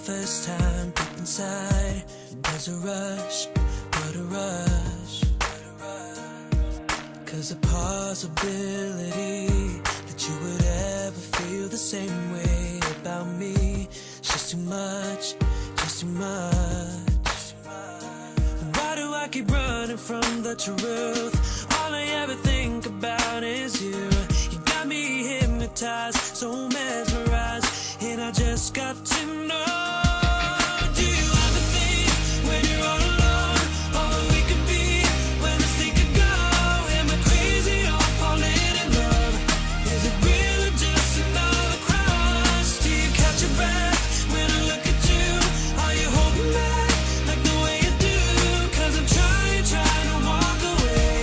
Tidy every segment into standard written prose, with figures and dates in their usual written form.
first time deep inside. There's a rush, what a rush. Cause the possibility that you would ever feel the same way about me, it's just too much, just too much. Why do I keep running from the truth? All I ever think about is you. You got me hypnotized, so mesmerized, and I just got to know. Do you ever think when you're all alone, all we could be, when this thing could go? Am I crazy or falling in love? Is it real or just another crush? Do you catch your breath when I look at you? Are you holding back like the way you do? Cause I'm trying to walk away,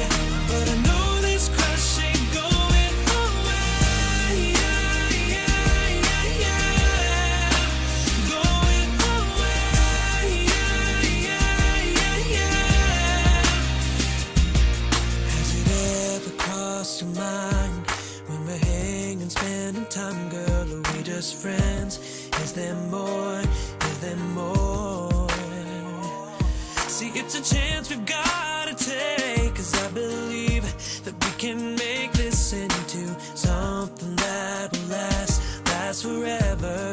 but I know this crush ain't going away. Going away. Has it ever crossed your mind when we're hanging, spending time, girl? Are we just friends? Is there more? Is there more? See, it's a chance we've gotta take, cause I believe that we can make this into something that will last forever.